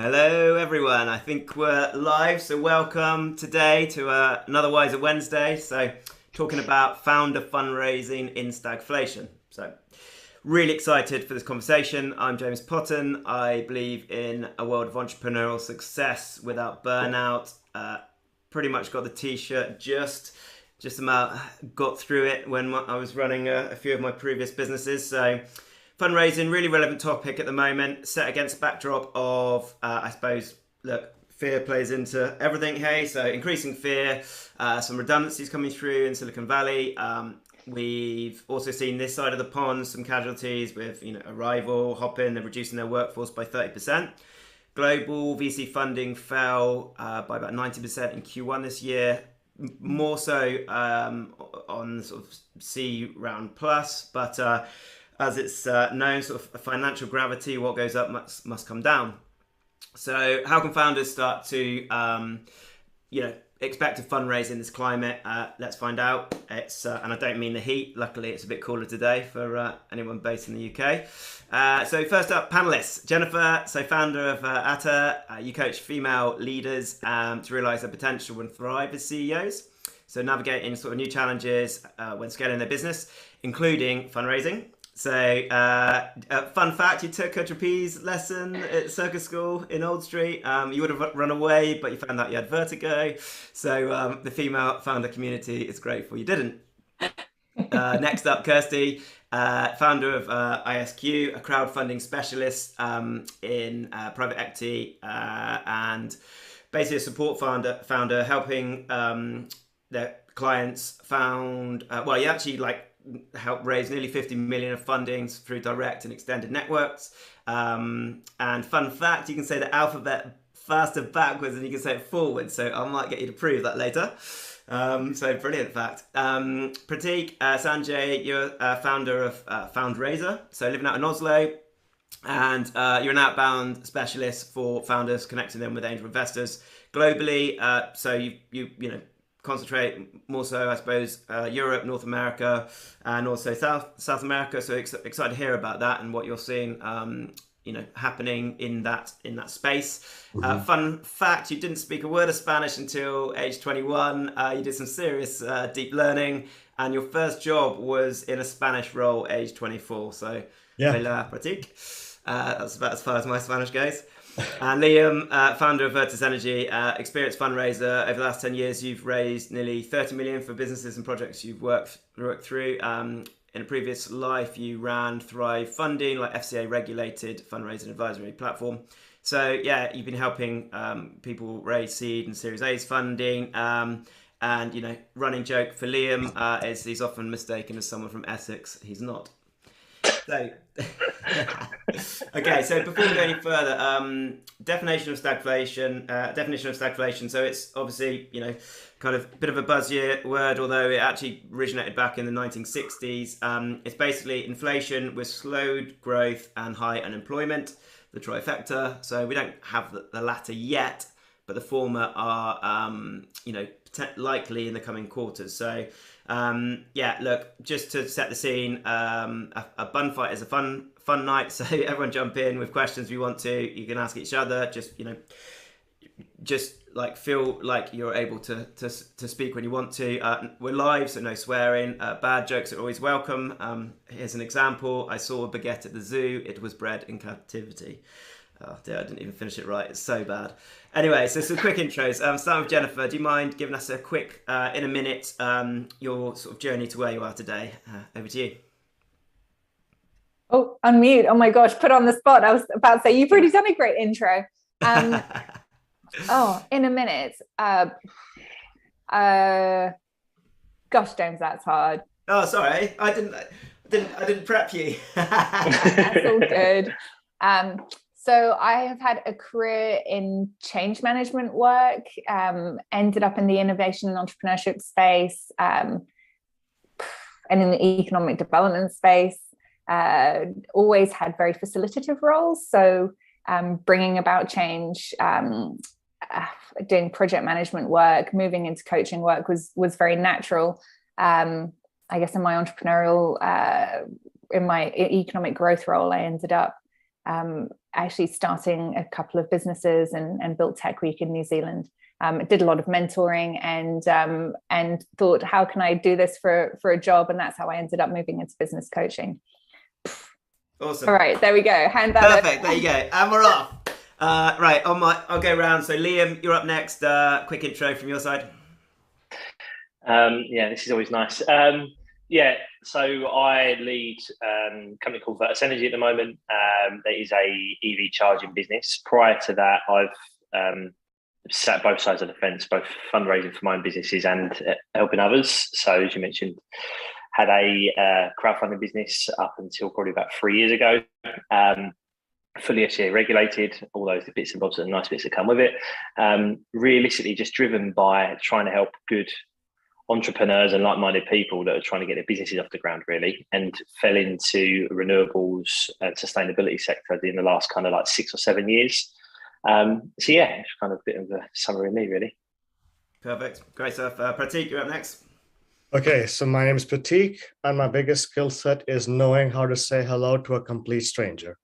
Hello, everyone. I think we're live, so welcome today to another Wiser Wednesday. So, talking about founder fundraising in stagflation. So, really excited for this conversation. I'm James Potten. I believe in a world of entrepreneurial success without burnout. Pretty much got the t-shirt just about got through it when I was running a few of my previous businesses. So, fundraising, really relevant topic at the moment, set against a backdrop of, I suppose, look, fear plays into everything, hey? So increasing fear, some redundancies coming through in Silicon Valley. We've also seen this side of the pond, some casualties with, Arrival, Hopin, they're reducing their workforce by 30%. Global VC funding fell by about 90% in Q1 this year, more so on sort of C round plus, but as it's known, sort of financial gravity, what goes up must come down. So how can founders start to, expect to fundraise in this climate? Let's find out. It's and I don't mean the heat. Luckily, it's a bit cooler today for anyone based in the UK. So first up, panelists. Jennifer, so founder of Atta, you coach female leaders to realise their potential and thrive as CEOs. So navigating sort of new challenges when scaling their business, including fundraising. So, fun fact, you took a trapeze lesson at circus school in Old Street. You would have run away, but you found out you had vertigo. So, the female founder community is grateful you didn't. Next up, Kirsty, founder of ISQ, a crowdfunding specialist in private equity and basically a support founder helping their clients found, you actually helped raise nearly 50 million of fundings through direct and extended networks. And fun fact, you can say the alphabet faster backwards than you can say it forwards. So I might get you to prove that later. So brilliant fact. Prateek Sanjay, you're founder of Foundraisr. So living out in Oslo. And you're an outbound specialist for founders, connecting them with angel investors globally. So you concentrate more so, I suppose, Europe, North America, and also South America. So excited to hear about that and what you're seeing, happening in that space. Mm-hmm. Fun fact: you didn't speak a word of Spanish until age 21. You did some serious deep learning, and your first job was in a Spanish role, age 24. So, Yeah. hola, Prateek. That's about as far as my Spanish goes. And Liam, founder of Virtus Energy, experienced fundraiser. Over the last 10 years, you've raised nearly 30 million for businesses and projects you've worked through. In a previous life, you ran Thrive Funding, like FCA regulated fundraising advisory platform. So yeah, you've been helping people raise seed and Series A's funding. And running joke for Liam is he's often mistaken as someone from Essex. He's not. So, okay. So before we go any further, definition of stagflation. So it's obviously kind of a bit of a buzzy word, although it actually originated back in the 1960s. It's basically inflation with slowed growth and high unemployment, the trifecta. So we don't have the latter yet, but the former are likely in the coming quarters. So. Look, just to set the scene, a bun fight is a fun night. So everyone jump in with questions if you want to. You can ask each other. Just feel like you're able to speak when you want to. We're live, so no swearing. Bad jokes are always welcome. Here's an example. I saw a baguette at the zoo. It was bred in captivity. Oh dear, I didn't even finish it right. It's so bad. Anyway, so some quick intros. Starting with Jennifer, do you mind giving us a quick, in a minute, your sort of journey to where you are today? Over to you. Oh, unmute. Oh my gosh, put on the spot. I was about to say, you've already done a great intro. In a minute. Gosh, James, that's hard. Oh, sorry. I didn't prep you. That's all good. So I have had a career in change management work, ended up in the innovation and entrepreneurship space, and in the economic development space. Always had very facilitative roles. So bringing about change, doing project management work, moving into coaching work was very natural. I guess in my entrepreneurial, in my economic growth role, I ended up actually starting a couple of businesses and built Tech Week in New Zealand. Did a lot of mentoring and thought, how can I do this for a job? And that's how I ended up moving into business coaching. Awesome. All right, there we go. Hand that Perfect. There you go. And we're off. Right, I'll go round. So Liam, you're up next. Quick intro from your side. Yeah, this is always nice. Yeah, so I lead a company called Virtus Energy at the moment. That is a EV charging business. Prior to that, I've sat both sides of the fence, both fundraising for my own businesses and helping others. So as you mentioned, had a crowdfunding business up until probably about 3 years ago. Fully FCA regulated, all those bits and bobs and nice bits that come with it. Realistically, just driven by trying to help good entrepreneurs and like-minded people that are trying to get their businesses off the ground, really, and fell into renewables and sustainability sector in the last kind of like 6 or 7 years. So yeah, it's kind of a bit of a summary of me, really. Perfect. Great stuff. Prateek, you're up next. Okay, so my name is Prateek, and my biggest skill set is knowing how to say hello to a complete stranger.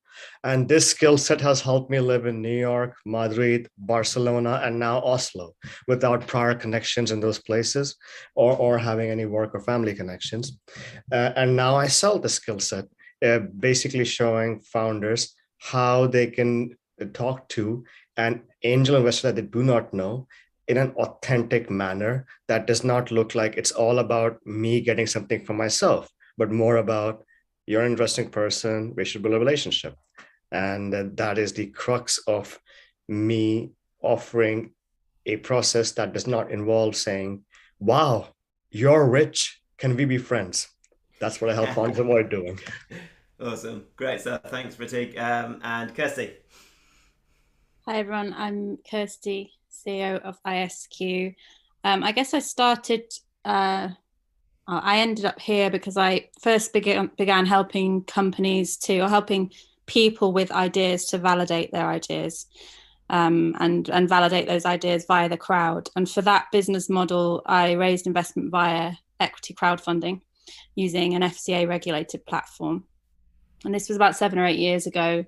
And this skill set has helped me live in New York, Madrid, Barcelona, and now Oslo without prior connections in those places or having any work or family connections. And now I sell the skill set, basically showing founders how they can talk to an angel investor that they do not know in an authentic manner that does not look like it's all about me getting something for myself, but more about you're an interesting person, we should build a relationship. And that is the crux of me offering a process that does not involve saying, wow, you're rich, can we be friends? That's what I help founders avoid doing. Awesome. Great stuff. Thanks, Prateek. And Kirsty. Hi, everyone. I'm Kirsty, CEO of ISQ. I guess I started... I ended up here because I first began helping helping people with ideas to validate their ideas and validate those ideas via the crowd. And for that business model, I raised investment via equity crowdfunding using an FCA regulated platform. And this was about 7 or 8 years ago.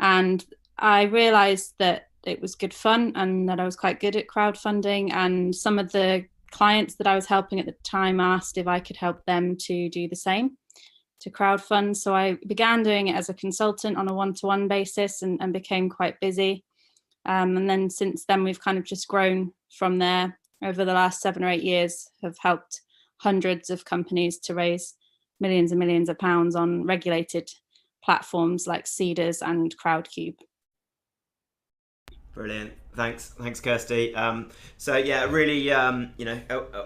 And I realized that it was good fun and that I was quite good at crowdfunding. And some of the clients that I was helping at the time asked if I could help them to do the same, to crowdfund. So I began doing it as a consultant on a one-to-one basis and became quite busy. And then since then, we've kind of just grown from there. Over the last 7 or 8 years, have helped hundreds of companies to raise millions and millions of pounds on regulated platforms like Seedrs and Crowdcube. Brilliant. Thanks, Kirsty. So yeah, really, a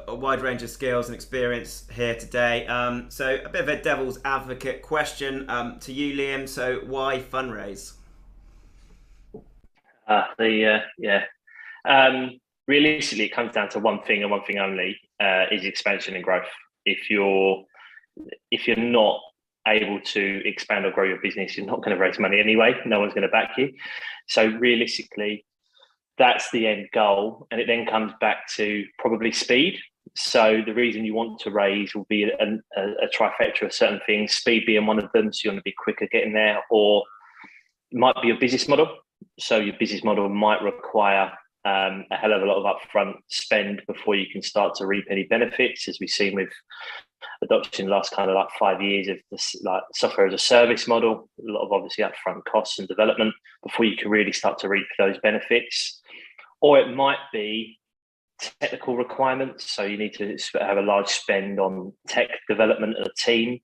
wide range of skills and experience here today. So a bit of a devil's advocate question to you, Liam. So why fundraise? Realistically, it comes down to one thing and one thing only: is expansion and growth. If you're not able to expand or grow your business, you're not going to raise money anyway. No one's going to back you. So realistically, that's the end goal. And it then comes back to probably speed. So the reason you want to raise will be a trifecta of certain things, speed being one of them. So you want to be quicker getting there, or it might be your business model. So your business model might require a hell of a lot of upfront spend before you can start to reap any benefits, as we've seen with adoption in the last kind of like 5 years of this like software as a service model. A lot of obviously upfront costs and development before you can really start to reap those benefits. Or it might be technical requirements. So you need to have a large spend on tech development of a team,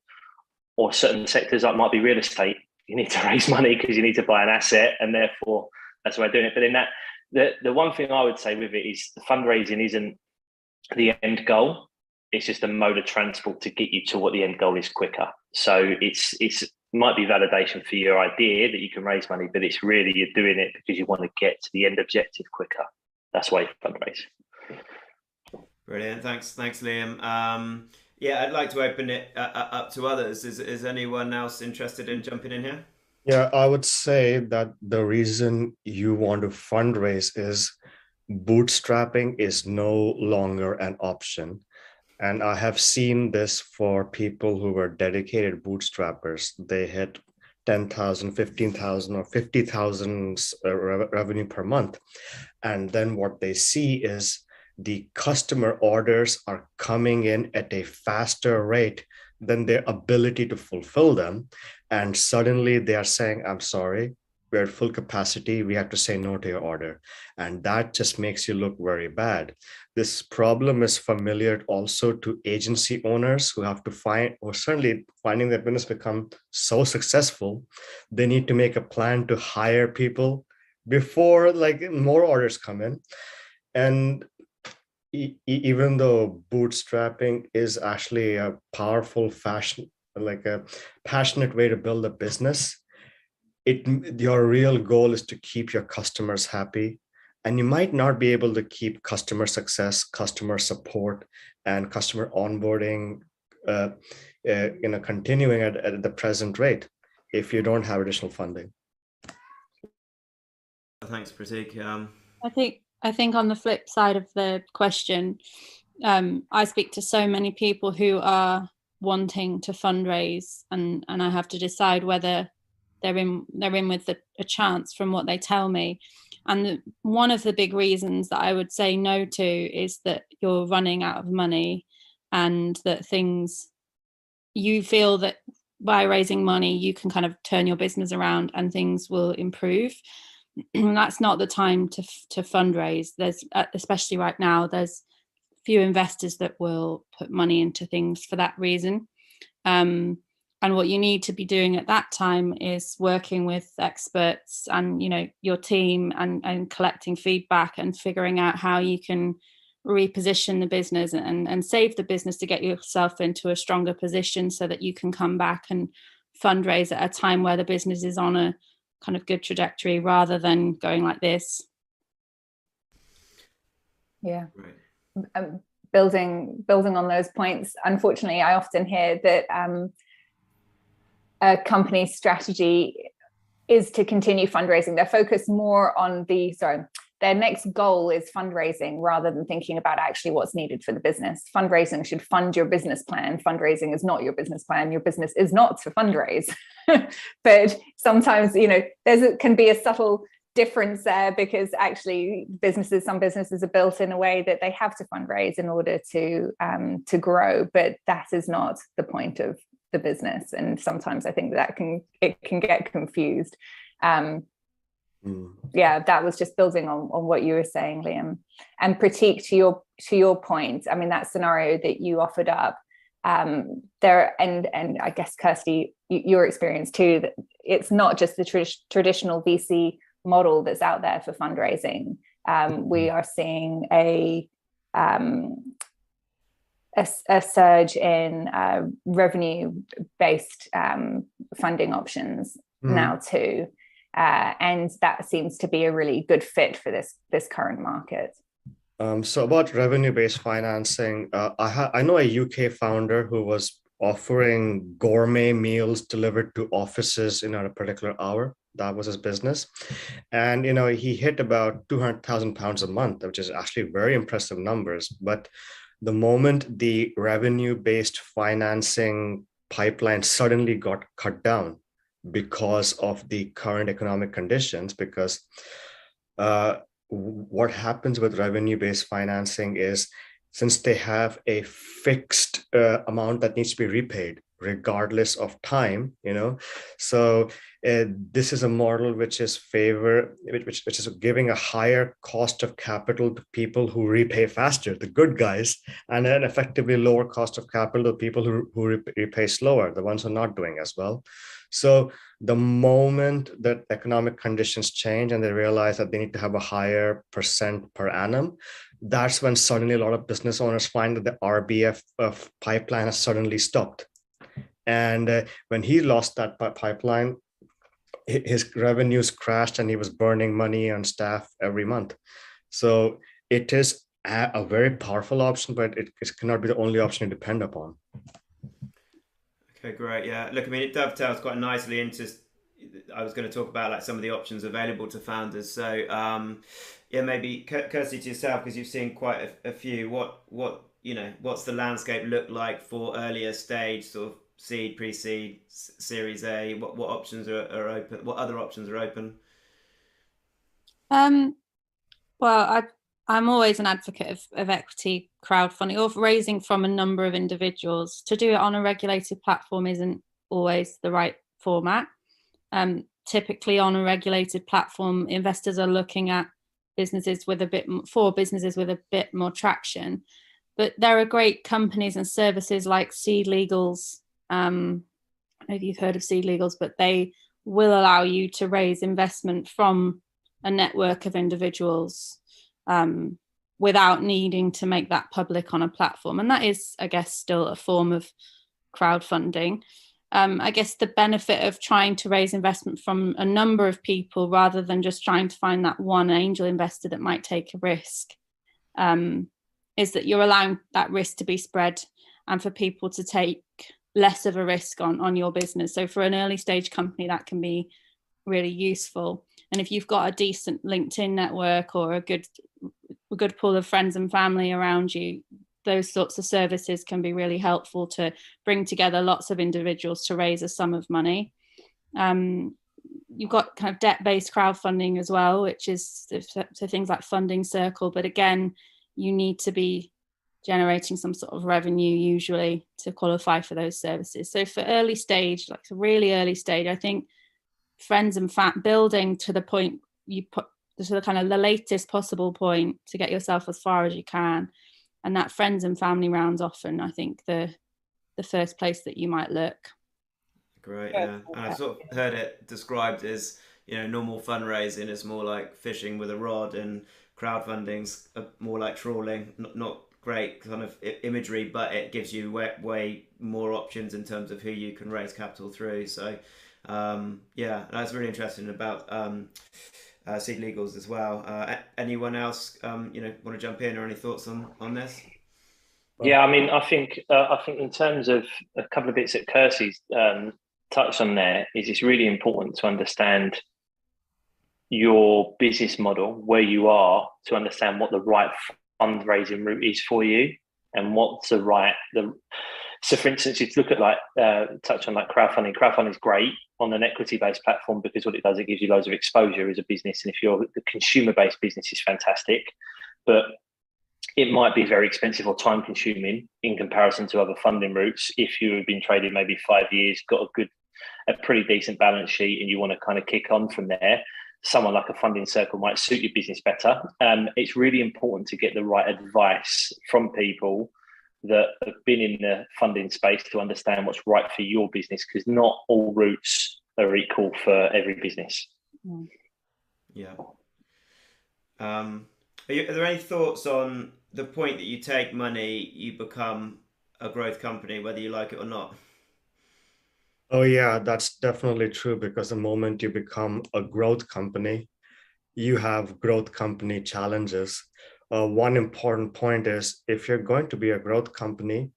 or certain sectors that might be real estate. You need to raise money because you need to buy an asset, and therefore that's why I'm doing it. But in the one thing I would say with it is the fundraising isn't the end goal. It's just a mode of transport to get you to what the end goal is quicker. So it's might be validation for your idea that you can raise money, but it's really you're doing it because you want to get to the end objective quicker. That's why you fundraise. Brilliant. Thanks, Liam. Yeah, I'd like to open it up to others. Is anyone else interested in jumping in here? Yeah, I would say that the reason you want to fundraise is bootstrapping is no longer an option. And I have seen this for people who were dedicated bootstrappers. They hit 10,000, 15,000, or 50,000 revenue per month. And then what they see is the customer orders are coming in at a faster rate than their ability to fulfill them. And suddenly they are saying, I'm sorry, we're at full capacity. We have to say no to your order. And that just makes you look very bad. This problem is familiar also to agency owners who have to find, or certainly finding their business become so successful, they need to make a plan to hire people before like more orders come in. And even though bootstrapping is actually a powerful fashion, like a passionate way to build a business, your real goal is to keep your customers happy. And you might not be able to keep customer success, customer support, and customer onboarding continuing at the present rate if you don't have additional funding. Thanks, Prateek. I think on the flip side of the question, I speak to so many people who are wanting to fundraise, and I have to decide whether they're in with a chance from what they tell me. And one of the big reasons that I would say no to is that you're running out of money, and that you feel that by raising money, you can kind of turn your business around and things will improve. That's not the time to fundraise. There's, especially right now, there's few investors that will put money into things for that reason. And what you need to be doing at that time is working with experts and, your team, and collecting feedback and figuring out how you can reposition the business and save the business to get yourself into a stronger position so that you can come back and fundraise at a time where the business is on a kind of good trajectory rather than going like this. Yeah. Right. Building on those points, unfortunately, I often hear that a company's strategy is to continue fundraising. They're focused more on their next goal is fundraising rather than thinking about actually what's needed for the business. Fundraising should fund your business plan. Fundraising is not your business plan. Your business is not to fundraise. But sometimes, can be a subtle difference there, because actually some businesses are built in a way that they have to fundraise in order to grow, but that is not the point of the business. And sometimes I think that it can get confused. Yeah, that was just building on what you were saying, Liam. And Prateek, to your point, I mean, that scenario that you offered up there, and I guess Kirsty, your experience too, that it's not just the traditional VC model that's out there for fundraising. We are seeing a surge in revenue-based funding options now too. And that seems to be a really good fit for this current market. So about revenue-based financing, I know a UK founder who was offering gourmet meals delivered to offices in a particular hour. That was his business. And, he hit about £200,000 a month, which is actually very impressive numbers. But the moment the revenue-based financing pipeline suddenly got cut down because of the current economic conditions, because what happens with revenue-based financing is, since they have a fixed amount that needs to be repaid regardless of time, so this is a model which is giving a higher cost of capital to people who repay faster, the good guys, and then effectively lower cost of capital to people who repay slower, the ones who are not doing as well. So the moment that economic conditions change and they realize that they need to have a higher percent per annum, that's when suddenly a lot of business owners find that the RBF pipeline has suddenly stopped. And when he lost that pipeline, his revenues crashed and he was burning money on staff every month. So it is a very powerful option, but it cannot be the only option you depend upon. Okay, great. Yeah, look, I mean, it dovetails quite nicely into, I was going to talk about like some of the options available to founders. So yeah, maybe Kirsty, to yourself, because you've seen quite a few, what's the landscape look like for earlier stage sort of seed, pre-seed, Series A? What options are open? What other options are open? Well, I'm always an advocate of equity crowdfunding or raising from a number of individuals. To do it on a regulated platform isn't always the right format. Typically on a regulated platform, investors are looking at businesses with a bit more traction. But there are great companies and services like Seed Legals. I don't know if you've heard of Seed Legals, but they will allow you to raise investment from a network of individuals without needing to make that public on a platform. And that is, I guess, still a form of crowdfunding. I guess the benefit of trying to raise investment from a number of people rather than just trying to find that one angel investor that might take a risk is that you're allowing that risk to be spread and for people to take less of a risk on your business. So for an early stage company, that can be really useful. And if you've got a decent LinkedIn network or a good pool of friends and family around you, those sorts of services can be really helpful to bring together lots of individuals to raise a sum of money. You've got kind of debt-based crowdfunding as well, which is so things like Funding Circle. But again, you need to be generating some sort of revenue usually to qualify for those services. So for early stage, like really early stage, I think friends and building to the point you put to the kind of the latest possible point to get yourself as far as you can. And that friends and family rounds often, I think, the first place that you might look. Great, yeah. And I've sort of heard it described as, normal fundraising is more like fishing with a rod, and crowdfunding's more like trawling. Not great kind of imagery, but it gives you way more options in terms of who you can raise capital through. So, yeah, that's really interesting about Seed Legals as well. Anyone else, want to jump in or any thoughts on this? Yeah, I mean, I think in terms of a couple of bits that Kirsty's touched on there, is it's really important to understand your business model, where you are, to understand what the right fundraising route is for you and what's so for instance, if you look at touch on crowdfunding is great on an equity-based platform because what it does, it gives you loads of exposure as a business. And if you're the consumer-based business, is fantastic, but it might be very expensive or time-consuming in comparison to other funding routes. If you've been trading maybe 5 years, got a pretty decent balance sheet, and you want to kind of kick on from there, someone like a Funding Circle might suit your business better. It's really important to get the right advice from people that have been in the funding space to understand what's right for your business, because not all routes are equal for every business. Yeah. Are there any thoughts on the point that you take money, you become a growth company, whether you like it or not? Oh yeah, that's definitely true, because the moment you become a growth company, you have growth company challenges. One important point is, if you're going to be a growth company,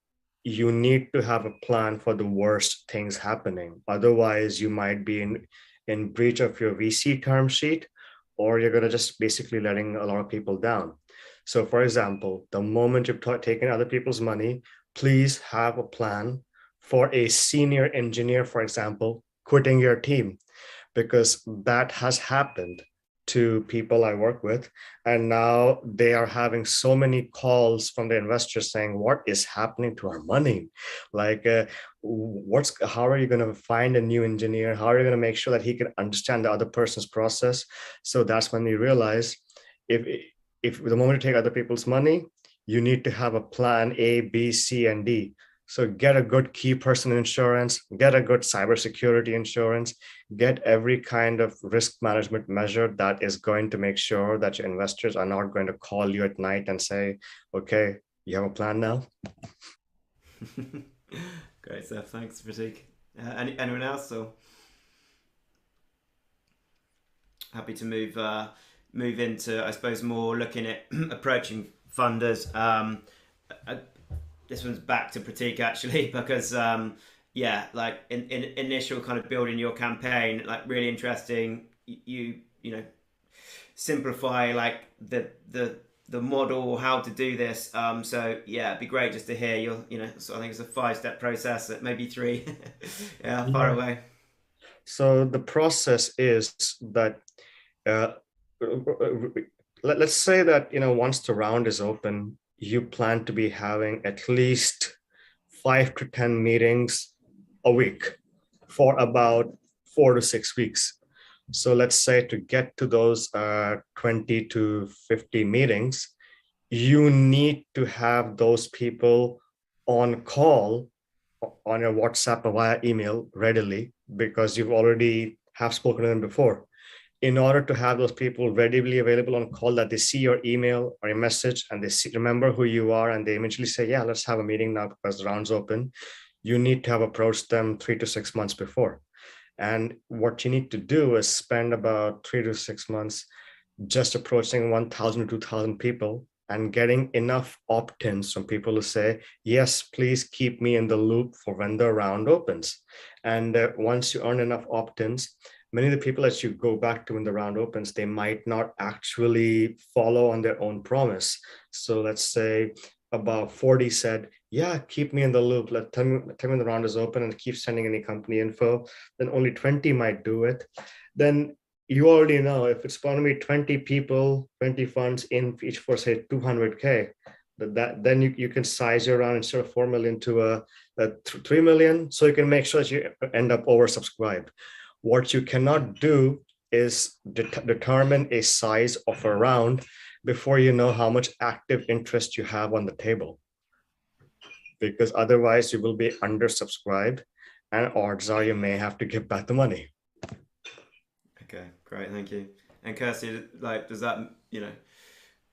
you need to have a plan for the worst things happening. Otherwise, you might be in breach of your VC term sheet, or you're going to just basically letting a lot of people down. So for example, the moment you've taken other people's money, please have a plan for a senior engineer, for example, quitting your team, because that has happened to people I work with. And now they are having so many calls from the investors saying, what is happening to our money? Like, how are you going to find a new engineer? How are you going to make sure that he can understand the other person's process? So that's when we realize, if the moment you take other people's money, you need to have a plan A, B, C, and D. So get a good key person insurance, get a good cybersecurity insurance, get every kind of risk management measure that is going to make sure that your investors are not going to call you at night and say, okay, you have a plan now? Great stuff. Thanks, Prateek. Anyone else? So happy to move into, I suppose, more looking at approaching funders. This one's back to Prateek actually, because like in initial kind of building your campaign, like really interesting. You simplify like the the model or how to do this. So yeah, it'd be great just to hear your, so I think it's a 5-step process, maybe 3. Yeah, far away. So the process is that uh, let's say that once the round is open, you plan to be having at least 5 to 10 meetings a week for about 4 to 6 weeks. So let's say to get to those 20 to 50 meetings, you need to have those people on call on your WhatsApp or via email readily, because you've already have spoken to them before. In order to have those people readily available on call, that they see your email or your message and they remember who you are, and they immediately say, yeah, let's have a meeting now because the round's open. You need to have approached them 3 to 6 months before. And what you need to do is spend about 3 to 6 months just approaching 1,000 to 2,000 people and getting enough opt-ins from people who say, yes, please keep me in the loop for when the round opens. And once you earn enough opt-ins, many of the people that you go back to when the round opens, they might not actually follow on their own promise. So let's say about 40 said, yeah, keep me in the loop. Tell me when the round is open and keep sending any company info. Then only 20 might do it. Then you already know if it's going to be 20 people, 20 funds in each for say 200K, then you can size your round instead of 4 million to a 3 million. So you can make sure that you end up oversubscribed. What you cannot do is determine a size of a round before you know how much active interest you have on the table, because otherwise you will be undersubscribed and odds are you may have to give back the money. Okay, great, thank you. And Kirsty, does that,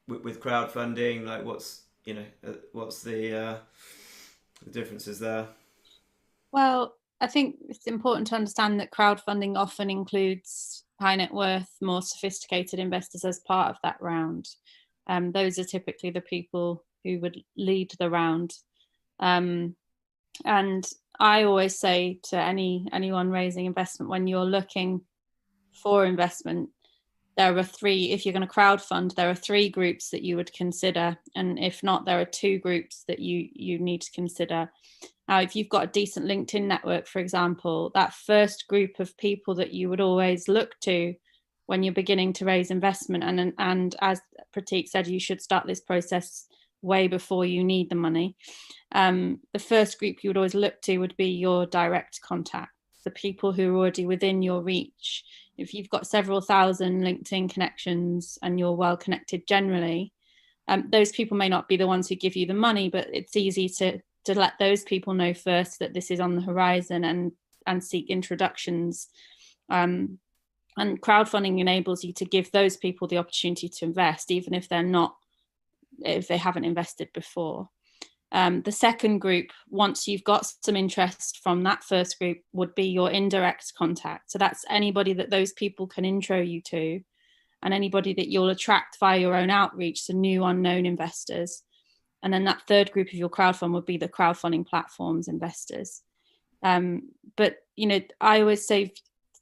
with crowdfunding, what's the differences there? Well, I think it's important to understand that crowdfunding often includes high net worth, more sophisticated investors as part of that round. Those are typically the people who would lead the round. And I always say to anyone raising investment, when you're looking for investment, there are 3, if you're going to crowdfund, there are 3 groups that you would consider. And if not, there are 2 groups that you need to consider. Now, if you've got a decent LinkedIn network, for example, that first group of people that you would always look to when you're beginning to raise investment, and as Prateek said, you should start this process way before you need the money. The first group you would always look to would be your direct contacts, the people who are already within your reach. If you've got several thousand LinkedIn connections and you're well connected generally, those people may not be the ones who give you the money, but it's easy to let those people know first that this is on the horizon and seek introductions. And crowdfunding enables you to give those people the opportunity to invest, even if they haven't invested before. The second group, once you've got some interest from that first group, would be your indirect contact. So that's anybody that those people can intro you to, and anybody that you'll attract via your own outreach, so new unknown investors. And then that third group of your crowdfund would be the crowdfunding platforms investors. But I always say,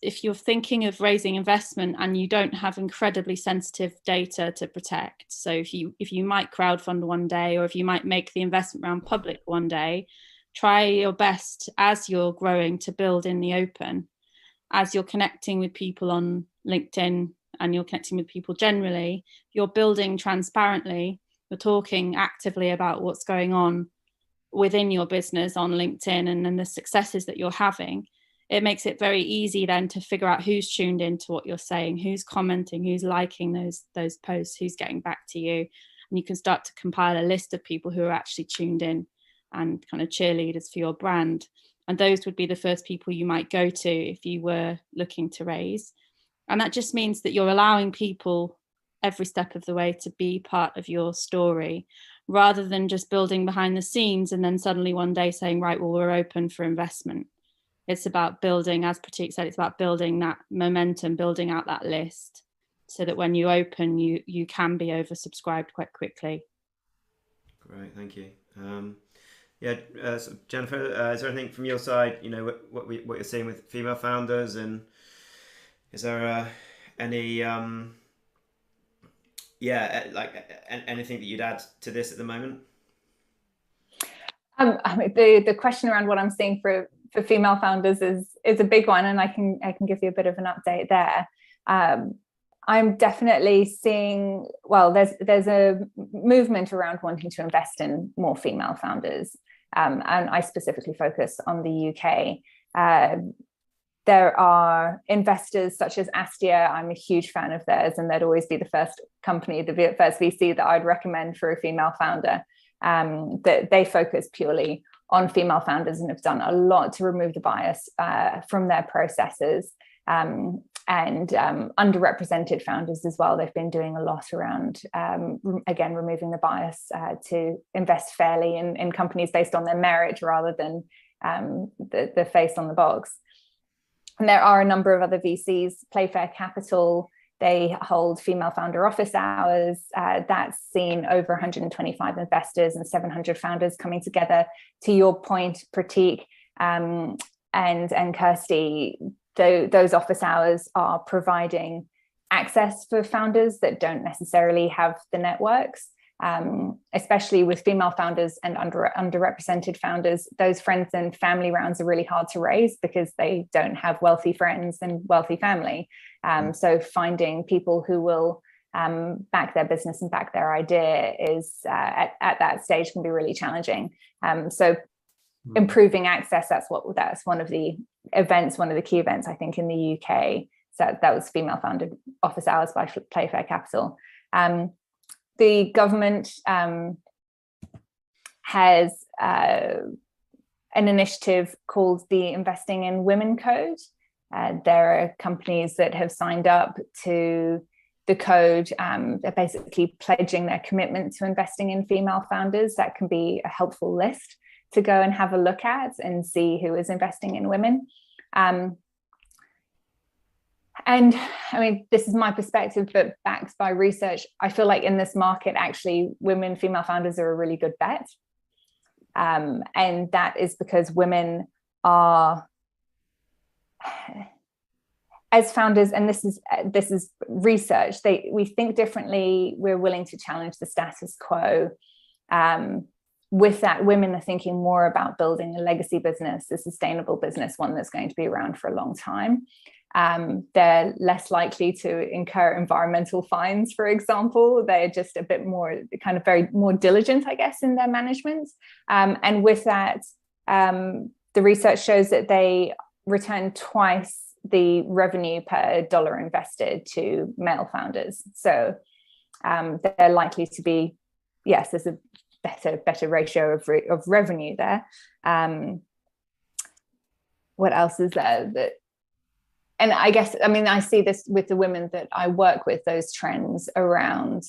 if you're thinking of raising investment and you don't have incredibly sensitive data to protect, so if you might crowdfund one day, or if you might make the investment round public one day, try your best as you're growing to build in the open, as you're connecting with people on LinkedIn and you're connecting with people generally, you're building transparently, you're talking actively about what's going on within your business on LinkedIn and then the successes that you're having. It makes it very easy then to figure out who's tuned into what you're saying, who's commenting, who's liking those posts, who's getting back to you. And you can start to compile a list of people who are actually tuned in and kind of cheerleaders for your brand. And those would be the first people you might go to if you were looking to raise. And that just means that you're allowing people every step of the way to be part of your story, rather than just building behind the scenes and then suddenly one day saying, right, well, we're open for investment. It's about building, as Prateek said, it's about building that momentum, building out that list so that when you open, you can be oversubscribed quite quickly. Great, thank you. So Jennifer, is there anything from your side, what you're seeing with female founders, and is there any anything that you'd add to this at the moment? I mean, the question around what I'm seeing for female founders is a big one, and I can give you a bit of an update there. I'm definitely seeing, well, there's a movement around wanting to invest in more female founders, and I specifically focus on the UK. There are investors such as Astia. I'm a huge fan of theirs, and they'd always be the first company, the first VC that I'd recommend for a female founder. That they focus purely on female founders and have done a lot to remove the bias from their processes, and underrepresented founders as well. They've been doing a lot around, again, removing the bias to invest fairly in companies based on their merit rather than the face on the box. And there are a number of other VCs, Playfair Capital. They hold female founder office hours. That's seen over 125 investors and 700 founders coming together. To your point, Prateek and Kirsty, those office hours are providing access for founders that don't necessarily have the networks, especially with female founders and underrepresented founders. Those friends and family rounds are really hard to raise because they don't have wealthy friends and wealthy family. So finding people who will back their business and back their idea is at that stage can be really challenging. So improving access, that's one of the events, one of the key events, I think, in the UK. So that was female founded office hours by Playfair Capital. The government has an initiative called the Investing in Women Code. There are companies that have signed up to the code. They're basically pledging their commitment to investing in female founders. That can be a helpful list to go and have a look at and see who is investing in women. And I mean, this is my perspective, but backed by research, I feel like in this market, actually, female founders are a really good bet. And that is because women are, as founders, and this is research, we think differently. We're willing to challenge the status quo. With that, women are thinking more about building a legacy business, a sustainable business, one that's going to be around for a long time. They're less likely to incur environmental fines, for example. They're just a bit more more diligent, I guess, in their management. And with that, the research shows that they return twice the revenue per dollar invested to male founders. So they're likely to be, yes, there's a better ratio of revenue there. What else is there? And I guess, I mean, I see this with the women that I work with, those trends around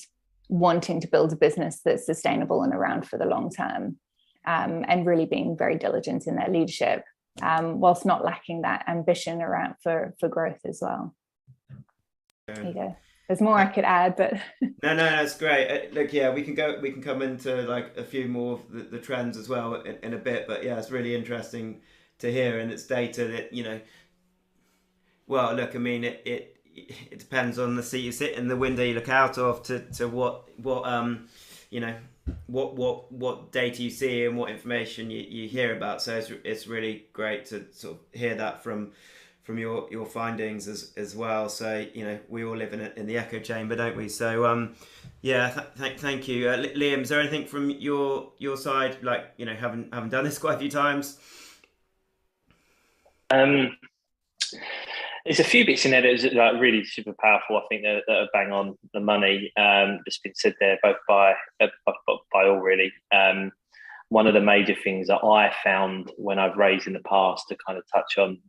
wanting to build a business that's sustainable and around for the long term, and really being very diligent in their leadership, whilst not lacking that ambition around for growth as well. There you go. There's more I could add, but no, that's great. Look, yeah, we can come into like a few more of the trends as well in a bit, but yeah, it's really interesting to hear, and it's data that, well, look, I mean, it depends on the seat you sit in, the window you look out of, to what data you see and what information you hear about. So it's really great to sort of hear that from your findings as well. So we all live in the echo chamber, don't we? So thank you, Liam. Is there anything from your side, like having done this quite a few times? There's a few bits in there that are like really super powerful. I think that are bang on the money. That's been said there both by all really. One of the major things that I found when I've raised in the past, to kind of touch on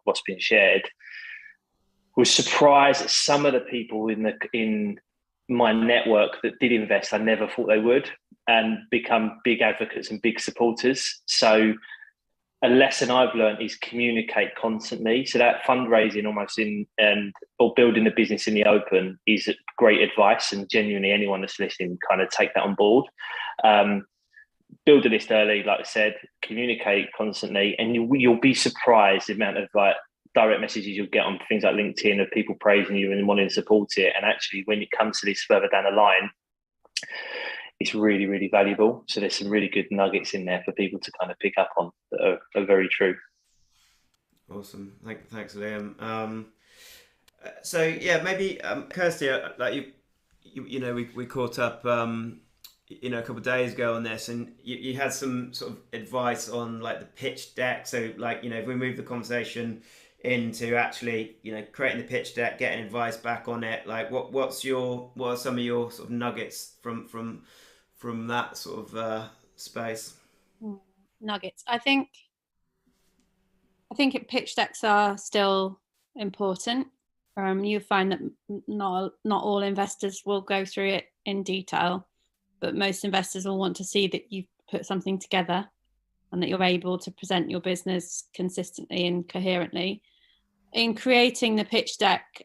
what's been shared, was surprised at some of the people in my network that did invest. I never thought they would, and become big advocates and big supporters. So a lesson I've learned is communicate constantly. So that fundraising almost or building a business in the open is great advice, and genuinely anyone that's listening kind of take that on board. Build a list early, like I said, communicate constantly, and you'll be surprised the amount of like direct messages you'll get on things like LinkedIn of people praising you and wanting to support it. And actually, when it comes to this further down the line, it's really, really valuable. So there's some really good nuggets in there for people to kind of pick up on that are very true. Awesome. Thanks, Liam. So yeah, maybe Kirsty, like you know, we caught up you know, a couple of days ago on this, and you had some sort of advice on like the pitch deck. So like, you know, if we move the conversation into actually, you know, creating the pitch deck, getting advice back on it, like what are some of your sort of nuggets from that sort of space? Nuggets. I think pitch decks are still important. You find that not all investors will go through it in detail, but most investors will want to see that you've put something together and that you're able to present your business consistently and coherently. In creating the pitch deck,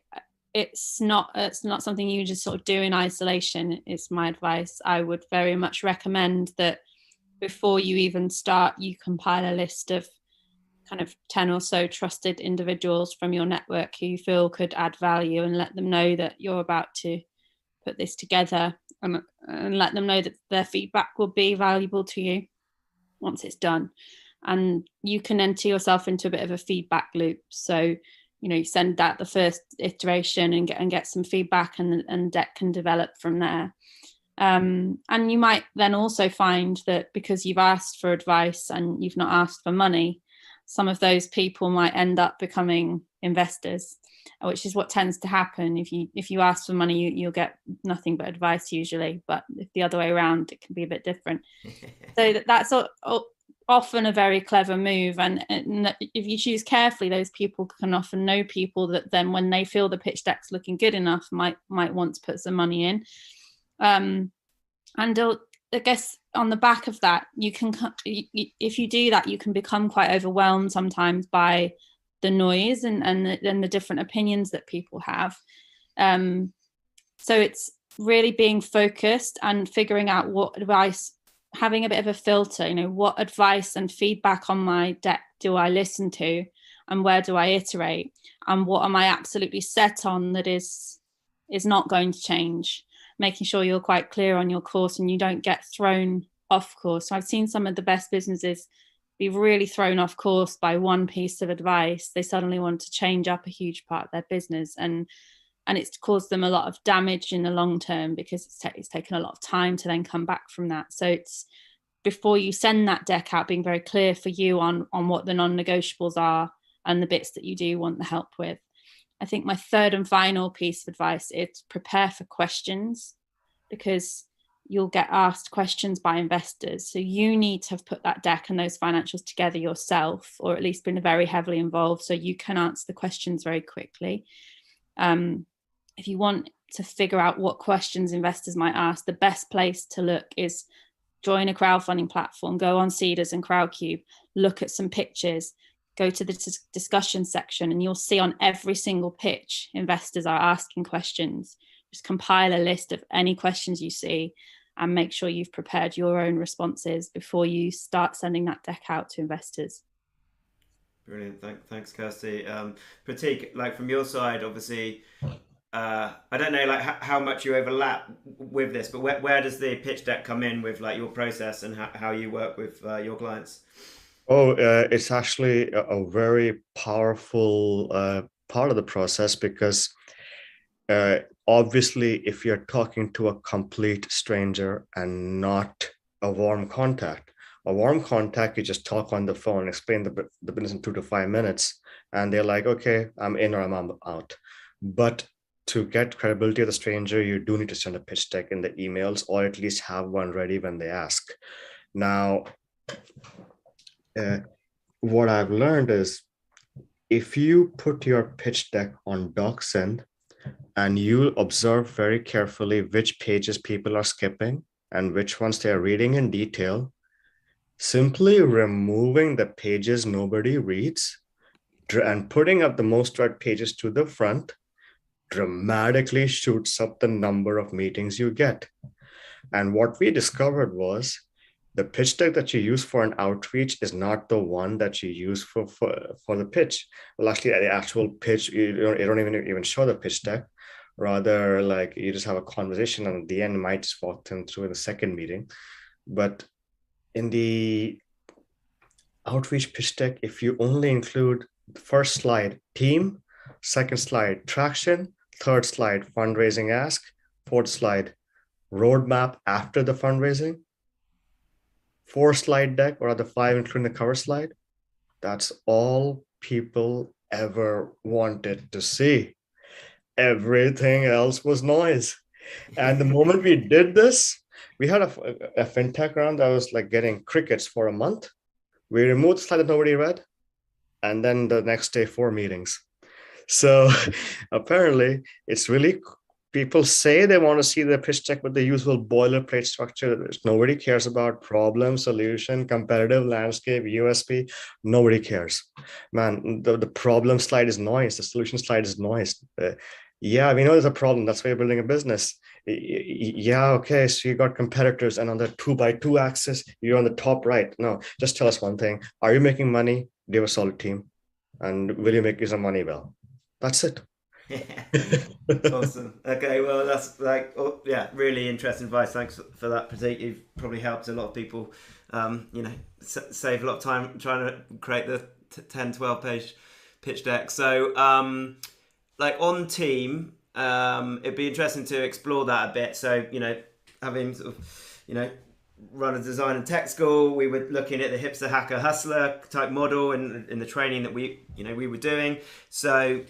it's not something you just sort of do in isolation, is my advice. I would very much recommend that before you even start, you compile a list of kind of 10 or so trusted individuals from your network who you feel could add value, and let them know that you're about to put this together, and let them know that their feedback will be valuable to you once it's done. And you can enter yourself into a bit of a feedback loop. So, you know, you send out the first iteration and get some feedback, and deck can develop from there. And you might then also find that because you've asked for advice and you've not asked for money, some of those people might end up becoming investors, which is what tends to happen. If you ask for money, you'll get nothing but advice usually, but if the other way around, it can be a bit different. So that's often a very clever move, and if you choose carefully, those people can often know people that then, when they feel the pitch deck's looking good enough, might want to put some money in. And I guess on the back of that, if you do that, you can become quite overwhelmed sometimes by the noise and the different opinions that people have. So it's really being focused and figuring out what advice, having a bit of a filter, you know, what advice and feedback on my deck do I listen to, and where do I iterate, and what am I absolutely set on that is not going to change. Making sure you're quite clear on your course and you don't get thrown off course. So I've seen some of the best businesses be really thrown off course by one piece of advice. They suddenly want to change up a huge part of their business, and it's caused them a lot of damage in the long term, because it's taken a lot of time to then come back from that. So it's, before you send that deck out, being very clear for you on what the non-negotiables are and the bits that you do want the help with. I think my third and final piece of advice is prepare for questions, because you'll get asked questions by investors. So you need to have put that deck and those financials together yourself, or at least been very heavily involved, so you can answer the questions very quickly. If you want to figure out what questions investors might ask, the best place to look is join a crowdfunding platform, go on Seedrs and Crowdcube, look at some pitches, go to the discussion section, and you'll see on every single pitch, investors are asking questions. Just compile a list of any questions you see and make sure you've prepared your own responses before you start sending that deck out to investors. Brilliant. Thanks, Kirsty. Prateek, like from your side, obviously, I don't know like how much you overlap with this, but where does the pitch deck come in with like your process and how you work with your clients? It's actually a very powerful part of the process, because obviously, if you're talking to a complete stranger and not a warm contact, you just talk on the phone, explain the business in 2 to 5 minutes, and they're like, okay, I'm in or I'm out. But to get credibility of the stranger, you do need to send a pitch deck in the emails, or at least have one ready when they ask. Now, what I've learned is, if you put your pitch deck on DocSend and you observe very carefully which pages people are skipping and which ones they are reading in detail, simply removing the pages nobody reads and putting up the most read pages to the front dramatically shoots up the number of meetings you get. And what we discovered was, The pitch deck that you use for an outreach is not the one that you use for the pitch. Well, actually, the actual pitch, you don't even show the pitch deck. Rather, like you just have a conversation, and at the end, you might just walk them through in the second meeting. But in the outreach pitch deck, if you only include the first slide, team, second slide, traction, third slide, fundraising ask, fourth slide, roadmap after the fundraising, 4 slide deck, or the 5 including the cover slide, that's all people ever wanted to see. Everything else was noise. And the moment we did this, we had a fintech round that was like getting crickets for a month. We removed the slide that nobody read, and then the next day, 4 meetings. So apparently, it's really, people say they want to see the pitch deck with the usual boilerplate structure that nobody cares about: problem, solution, competitive landscape, USP. Nobody cares. Man, the problem slide is noise. The solution slide is noise. Yeah, we know there's a problem. That's why you're building a business. Yeah, okay, so you got competitors, and on the 2x2 axis, you're on the top right. No, just tell us one thing. Are you making money? Do you have a solid team? And will you make you some money? Well, that's it. Awesome. Okay, well, that's like, oh, yeah, really interesting advice. Thanks for that, Prateek. You've probably helped a lot of people, save a lot of time trying to create the 10, 12 page pitch deck. So, like on team, it'd be interesting to explore that a bit. So, having sort of, run a design and tech school, we were looking at the hipster hacker hustler type model in the training that we were doing. So,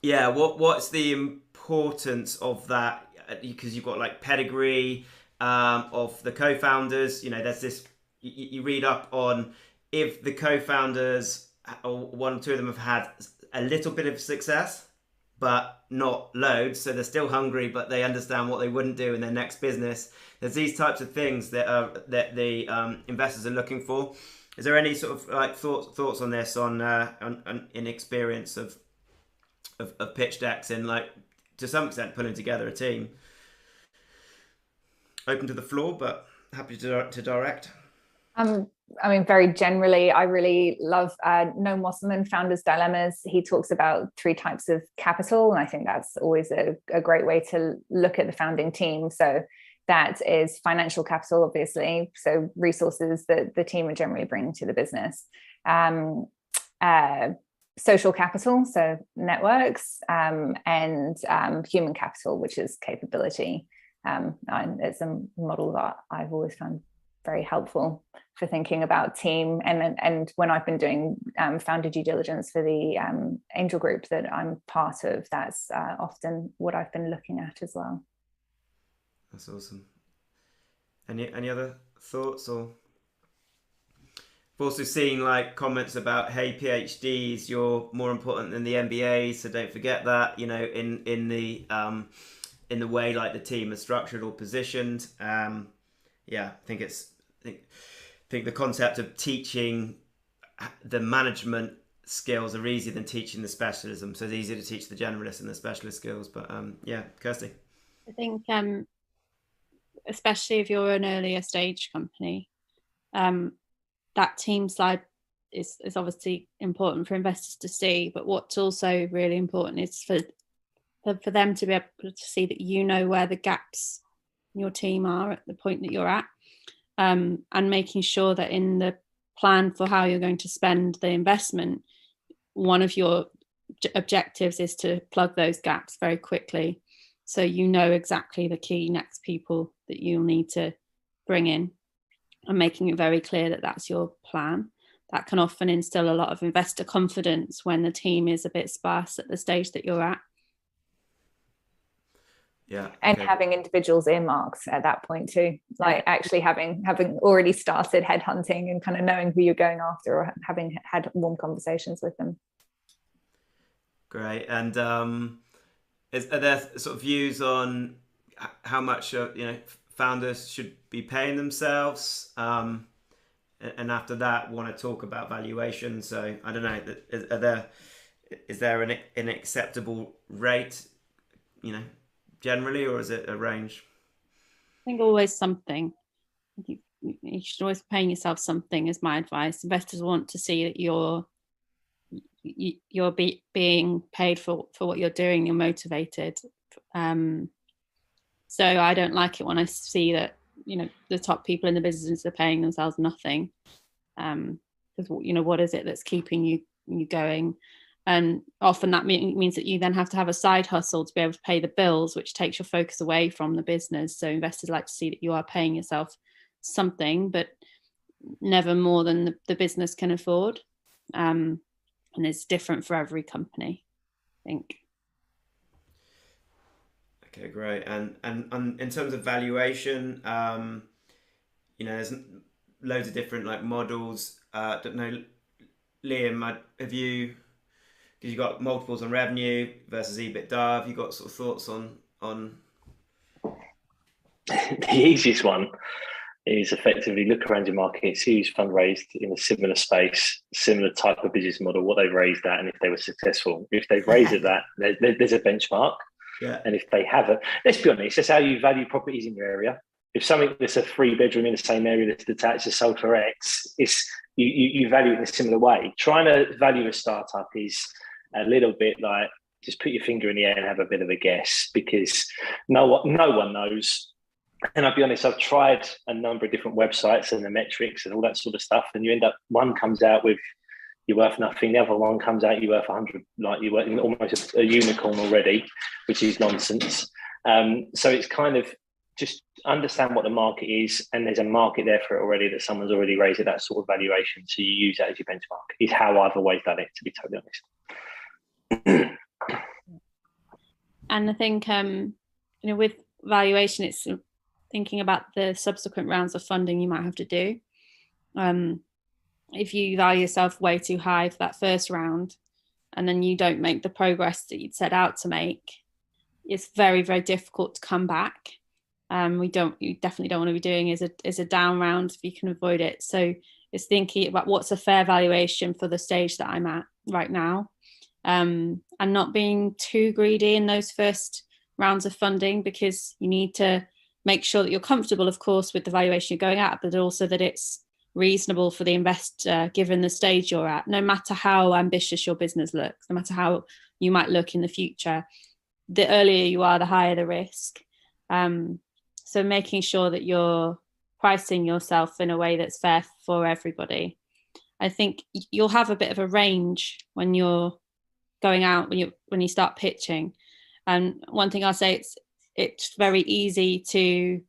yeah, what's the importance of that? Because you've got like pedigree of the co-founders. There's this. You read up on if the co-founders or one or two of them have had a little bit of success, but not loads. So they're still hungry, but they understand what they wouldn't do in their next business. There's these types of things that the investors are looking for. Is there any sort of like thoughts on this on in experience of pitch decks and like to some extent putting together a team? Open to the floor, but happy to direct. Very generally, I really love Noam Wasserman, Founders Dilemmas. He talks about 3 types of capital, and I think that's always a great way to look at the founding team. So that is financial capital, obviously, so resources that the team are generally bringing to the business. Social capital, so networks, and human capital, which is capability. And it's a model that I've always found very helpful for thinking about team. And when I've been doing founder due diligence for the angel group that I'm part of, that's often what I've been looking at as well. That's awesome. Any other thoughts? Or I've also seen like comments about, hey, PhDs, you're more important than the MBAs, so don't forget that. In the way like the team is structured or positioned. I think the concept of teaching the management skills are easier than teaching the specialism. So it's easier to teach the generalist and the specialist skills. But Kirsty. I think especially if you're an earlier stage company, that team slide is obviously important for investors to see. But what's also really important is for them to be able to see that where the gaps in your team are at the point that you're at, and making sure that in the plan for how you're going to spend the investment, one of your objectives is to plug those gaps very quickly, so exactly the key next people that you'll need to bring in, and making it very clear that that's your plan. That can often instill a lot of investor confidence when the team is a bit sparse at the stage that you're at. Yeah, and having individuals earmarked at that point too, like actually having already started headhunting and kind of knowing who you're going after, or having had warm conversations with them. Great. And are there sort of views on how much founders should be paying themselves? And after that, want to talk about valuation. So I don't know. Is there an acceptable rate? Generally, or is it a range? I think always something. you should always be paying yourself something, is my advice. Investors want to see that you're being paid for what you're doing, you're motivated. So I don't like it when I see that, the top people in the business are paying themselves nothing. Because, what is it that's keeping you going? And often that means that you then have to have a side hustle to be able to pay the bills, which takes your focus away from the business. So investors like to see that you are paying yourself something, but never more than the business can afford. And it's different for every company, I think. Okay, great. And in terms of valuation, there's loads of different like models. Don't know, Liam, have you? Because you've got multiples on revenue versus EBITDA. Have you got sort of thoughts on? The easiest one is effectively look around your market, see who's fundraised in a similar space, similar type of business model, what they've raised at, and if they were successful. If they've raised at that, there's a benchmark. Yeah. And if they haven't, let's be honest, that's how you value properties in your area. If something that's a 3-bedroom in the same area that's detached is sold for X, you value it in a similar way. Trying to value a startup is a little bit like just put your finger in the air and have a bit of a guess, because no one knows. And I'll be honest, I've tried a number of different websites and the metrics and all that sort of stuff, and you end up, one comes out with you're worth nothing, the other one comes out you're worth 100, like you're worth almost a unicorn already, which is nonsense. So it's kind of just understand what the market is, and there's a market there for it already that someone's already raised at that sort of valuation. So you use that as your benchmark, is how I've always done it, to be totally honest. And I think with valuation, it's thinking about the subsequent rounds of funding you might have to do. If you value yourself way too high for that first round and then you don't make the progress that you'd set out to make, it's very, very difficult to come back. You definitely don't want to be doing is a down round if you can avoid it. So it's thinking about what's a fair valuation for the stage that I'm at right now. And not being too greedy in those first rounds of funding, because you need to make sure that you're comfortable, of course, with the valuation you're going at, but also that it's reasonable for the investor given the stage you're at. No matter how ambitious your business looks, no matter how you might look in the future, the earlier you are, the higher the risk. So making sure that you're pricing yourself in a way that's fair for everybody. I think you'll have a bit of a range when you're going out, when you start pitching. And one thing I'll say, it's very easy to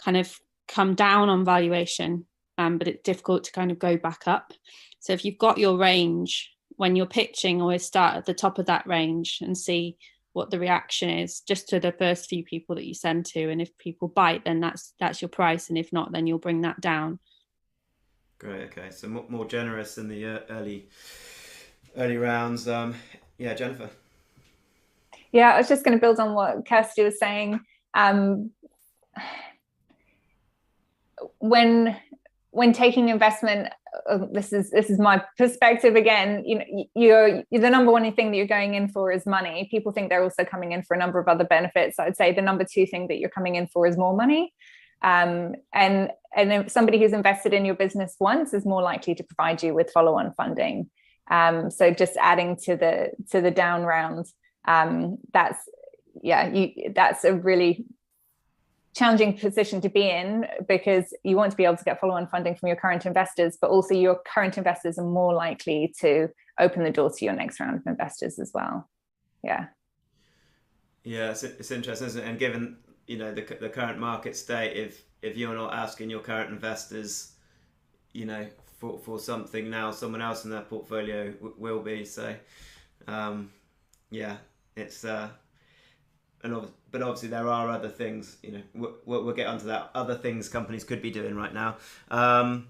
kind of come down on valuation, but it's difficult to kind of go back up. So if you've got your range, when you're pitching, always start at the top of that range and see what the reaction is, just to the first few people that you send to. And if people bite, then that's your price. And if not, then you'll bring that down. Great. Okay. So more generous in the early rounds. Yeah, Jennifer. Yeah, I was just going to build on what Kirsty was saying. When taking investment, this is my perspective again. You're the number one thing that you're going in for is money. People think they're also coming in for a number of other benefits. I'd say the number 2 thing that you're coming in for is more money. And if somebody who's invested in your business once is more likely to provide you with follow-on funding. So just adding to the down round. That's a really challenging position to be in, because you want to be able to get follow-on funding from your current investors, but also your current investors are more likely to open the door to your next round of investors as well. Yeah, it's interesting, isn't it? And given the current market state, if you're not asking your current investors for something now, someone else in their portfolio will be. So it's but obviously there are other things, we'll get onto that, other things companies could be doing right now. Liam,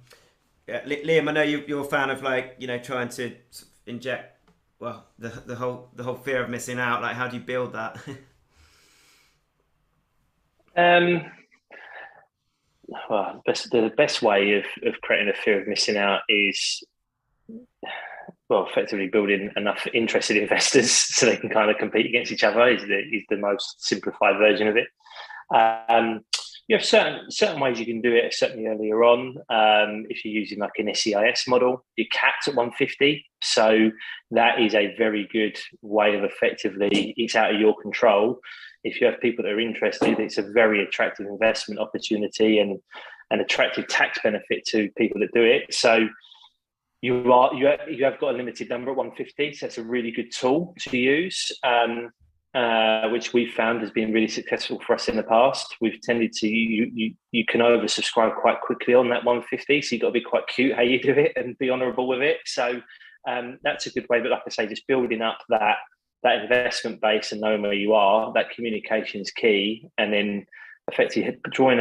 I know you're a fan of trying to inject the whole fear of missing out. Like, how do you build that? Well, the best way of creating a fear of missing out is, effectively building enough interested investors so they can kind of compete against each other is the most simplified version of it. you have certain ways you can do it, certainly earlier on. If you're using like an SEIS model, you're capped at 150. So that is a very good way of effectively, it's out of your control. If you have people that are interested, it's a very attractive investment opportunity and an attractive tax benefit to people that do it. So you have got a limited number at 150. So it's a really good tool to use. Which we've found has been really successful for us in the past. We've tended to, you can oversubscribe quite quickly on that 150, so you've got to be quite cute how you do it and be honourable with it. So that's a good way, but like I say, just building up that investment base and knowing where you are, that communication is key, and then effectively drawing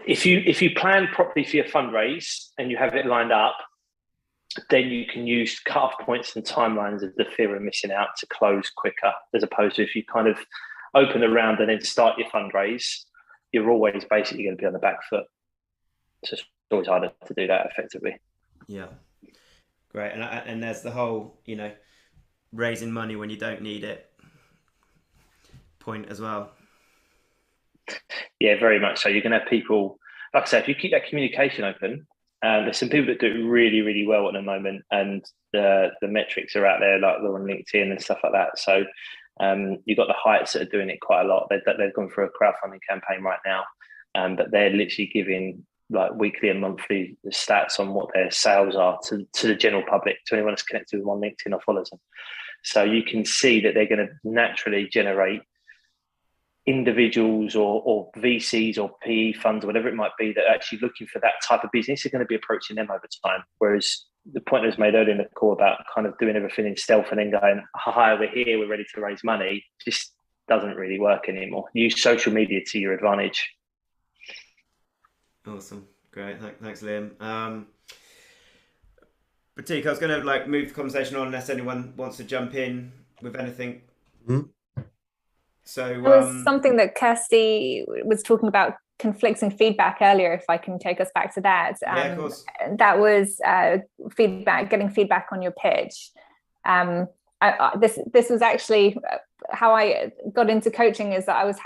if you plan properly for your fundraise and you have it lined up, then you can use cut-off points and timelines of the fear of missing out to close quicker, as opposed to if you kind of open the round and then start your fundraise, you're always basically going to be on the back foot. So it's always harder to do that effectively. Yeah, great. And there's the whole, raising money when you don't need it point as well. Yeah, very much so. You're going to have people, like I said, if you keep that communication open, there's some people that do it really, really well at the moment, and the metrics are out there, like they're on LinkedIn and stuff like that. So you've got the Heights that are doing it quite a lot. They've gone through a crowdfunding campaign right now, but they're literally giving like weekly and monthly stats on what their sales are to the general public, to anyone that's connected with them on LinkedIn or follows them. So you can see that they're going to naturally generate individuals or VCs or PE funds or whatever it might be that are actually looking for that type of business are going to be approaching them over time. Whereas the point that was made earlier in the call about kind of doing everything in stealth and then going, hi, we're here, we're ready to raise money, just doesn't really work anymore. Use social media to your advantage. Awesome. Great. Thanks, Liam. Prateek, I was going to move the conversation on unless anyone wants to jump in with anything. Mm-hmm. So there was something that Kirsty was talking about, conflicting feedback earlier, if I can take us back to that. Yeah, of course. That was getting feedback on your pitch. This was actually how I got into coaching, is that I was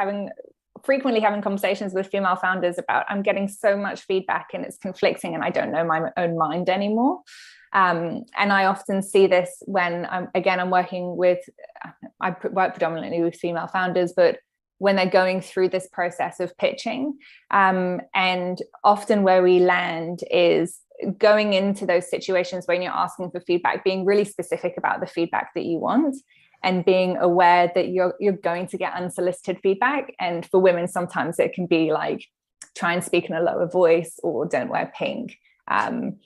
frequently having conversations with female founders about, I'm getting so much feedback and it's conflicting and I don't know my own mind anymore. And I often see this when I'm working with, I work predominantly with female founders, but when they're going through this process of pitching, and often where we land is going into those situations when you're asking for feedback, being really specific about the feedback that you want, and being aware that you're going to get unsolicited feedback. And for women, sometimes it can be like, try and speak in a lower voice, or don't wear pink. And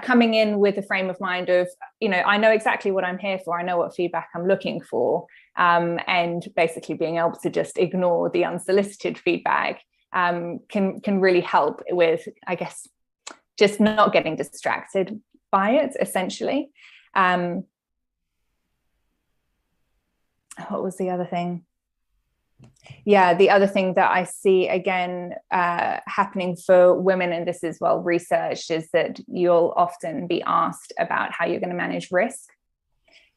coming in with a frame of mind of, I know exactly what I'm here for. I know what feedback I'm looking for. And basically being able to just ignore the unsolicited feedback can really help with, I guess, just not getting distracted by it, essentially. What was the other thing? Yeah, the other thing that I see again happening for women, and this is well researched, is that you'll often be asked about how you're going to manage risk,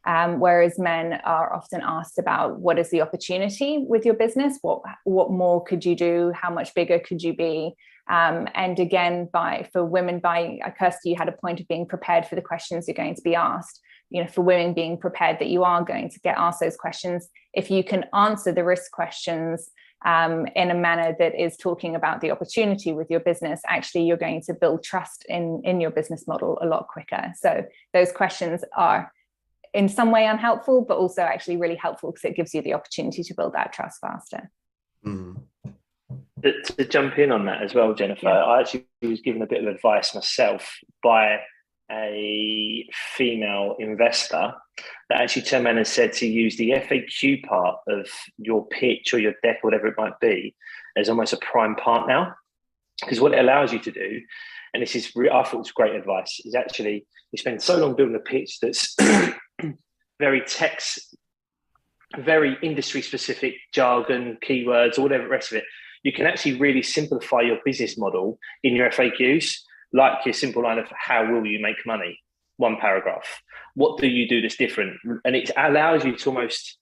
whereas men are often asked about what is the opportunity with your business, what more could you do, how much bigger could you be, and again, for women, Kirsty, you had a point of being prepared for the questions you're going to be asked. For women, being prepared that you are going to get asked those questions. If you can answer the risk questions in a manner that is talking about the opportunity with your business, actually you're going to build trust in your business model a lot quicker. So those questions are in some way unhelpful, but also actually really helpful, because it gives you the opportunity to build that trust faster. Mm. To jump in on that as well, Jennifer, yeah. I actually was given a bit of advice myself by a female investor that actually turned around and said to use the FAQ part of your pitch or your deck, whatever it might be, as almost a prime part now. Because what it allows you to do, and this is, I thought was great advice, is actually you spend so long building a pitch that's very text, very industry specific jargon, keywords, or whatever the rest of it. You can actually really simplify your business model in your FAQs, like your simple line of how will you make money? One paragraph. What do you do that's different? And it allows you to almost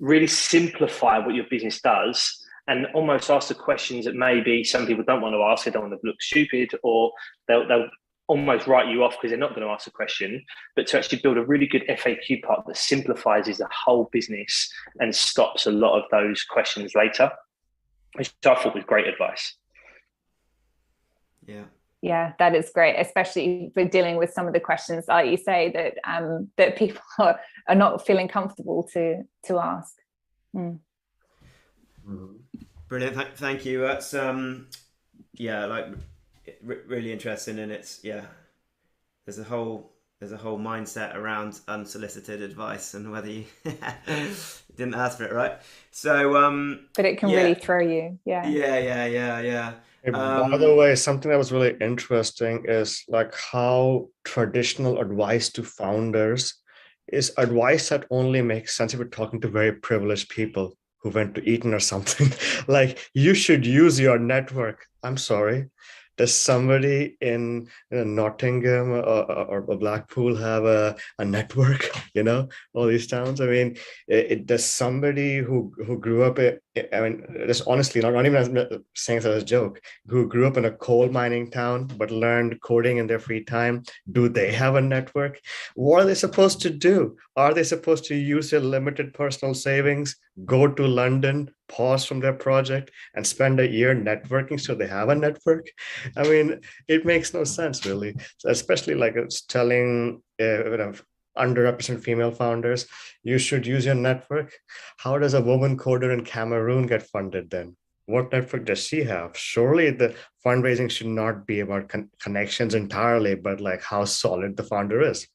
really simplify what your business does and almost ask the questions that maybe some people don't want to ask. They don't want to look stupid, or they'll almost write you off because they're not going to ask a question, but to actually build a really good FAQ part that simplifies the whole business and stops a lot of those questions later, which I thought was great advice. Yeah, that is great, especially for dealing with some of the questions, like you say, that that people are not feeling comfortable to ask. Brilliant, thank you. That's really interesting, and it's there's a whole mindset around unsolicited advice and whether you didn't ask for it, right? So but it can really throw you. By the way, something that was really interesting is like how traditional advice to founders is advice that only makes sense if you're talking to very privileged people who went to Eton or something. Like, you should use your network. I'm sorry. Does somebody in Nottingham or Blackpool have a network? All these towns. I mean, does somebody who grew up, just honestly, not even saying it as a joke, who grew up in a coal mining town but learned coding in their free time, do they have a network? What are they supposed to do? Are they supposed to use their limited personal savings, go to London, pause from their project, and spend a year networking so they have a network? I mean, it makes no sense, really. So especially like it's telling underrepresented female founders, you should use your network. How does a woman coder in Cameroon get funded then? What network does she have? Surely the fundraising should not be about connections entirely, but like how solid the founder is.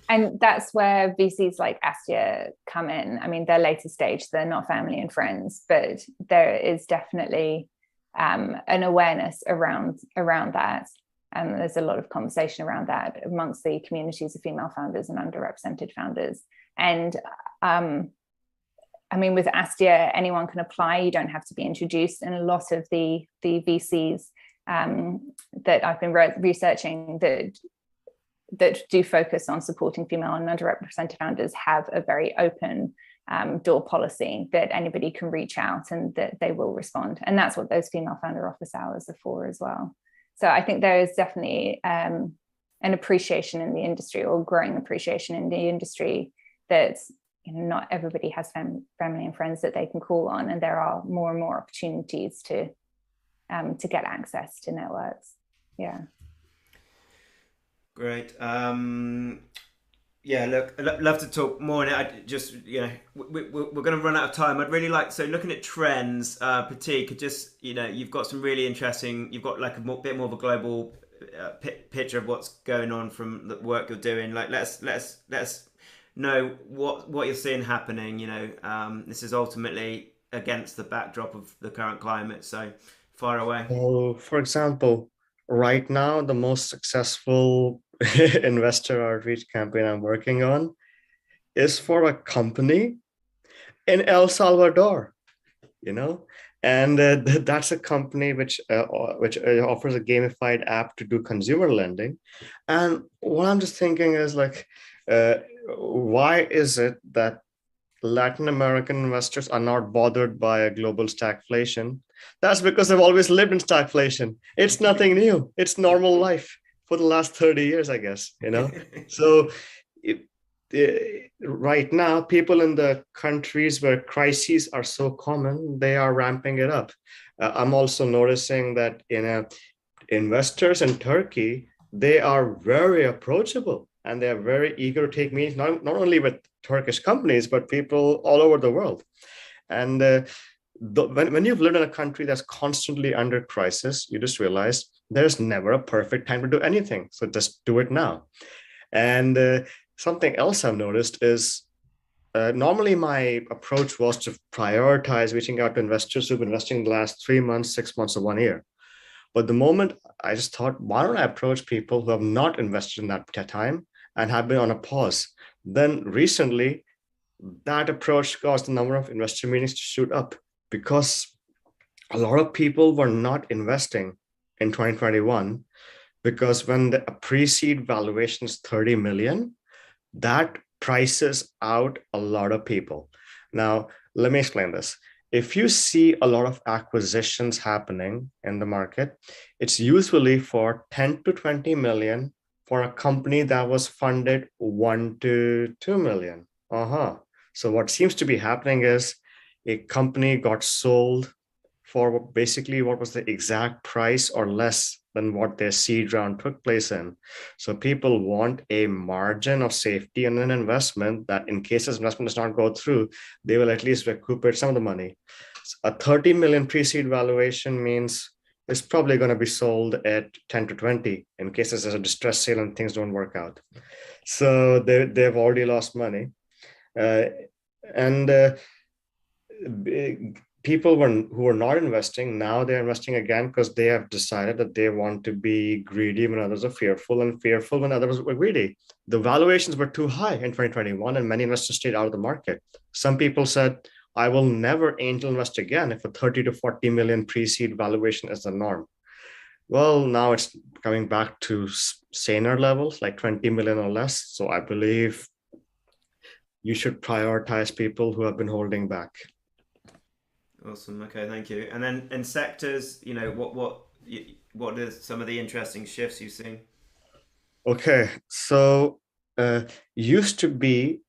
And that's where VCs like Astia come in. I mean, they're later stage, they're not family and friends, but there is definitely an awareness around that. And there's a lot of conversation around that amongst the communities of female founders and underrepresented founders. And I mean, with Astia, anyone can apply. You don't have to be introduced. And a lot of the VCs that I've been researching that do focus on supporting female and underrepresented founders have a very open door policy that anybody can reach out and that they will respond. And that's what those female founder office hours are for as well. So I think there is definitely an appreciation in the industry, or growing appreciation in the industry, that not everybody has family and friends that they can call on, and there are more and more opportunities to get access to networks. Yeah. Great. Look, I'd love to talk more on it. I just, we're going to run out of time. I'd really like, so looking at trends, Prateek, just, you've got some really interesting, you've got like a bit more of a global picture of what's going on from the work you're doing. Like, let's know what you're seeing happening. This is ultimately against the backdrop of the current climate. So far away. Oh, for example, right now, the most successful investor outreach campaign I'm working on is for a company in El Salvador, and that's a company which offers a gamified app to do consumer lending. And what I'm just thinking is like, why is it that Latin American investors are not bothered by a global stagflation? That's because they've always lived in stagflation. It's nothing new. It's normal life for the last 30 years, I guess, So right now, people in the countries where crises are so common, they are ramping it up. I'm also noticing that investors in Turkey, they are very approachable and they're very eager to take meetings, not only with Turkish companies, but people all over the world. And when you've lived in a country that's constantly under crisis, you just realize there's never a perfect time to do anything. So just do it now. And something else I've noticed is normally my approach was to prioritize reaching out to investors who've been investing in the last 3 months, 6 months, or 1 year. But the moment I just thought, why don't I approach people who have not invested in that time and have been on a pause? Then recently, that approach caused the number of investor meetings to shoot up, because a lot of people were not investing in 2021, because when the pre-seed valuation is 30 million, that prices out a lot of people. Now, let me explain this. If you see a lot of acquisitions happening in the market, it's usually for 10 to 20 million for a company that was funded 1 to 2 million. So what seems to be happening is a company got sold for basically what was the exact price or less than what their seed round took place in. So people want a margin of safety and an investment that in case this investment does not go through, they will at least recuperate some of the money. So a 30 million pre-seed valuation means it's probably going to be sold at 10 to 20 in case there's a distress sale and things don't work out. So they've already lost money. People who were not investing, now they're investing again because they have decided that they want to be greedy when others are fearful, and fearful when others were greedy. The valuations were too high in 2021 and many investors stayed out of the market. Some people said, I will never angel invest again if a 30 to 40 million pre-seed valuation is the norm. Well, now it's coming back to saner levels, like 20 million or less. So I believe you should prioritize people who have been holding back. Awesome. Okay, thank you. And then in sectors, what are some of the interesting shifts you've seen? Okay, so used to be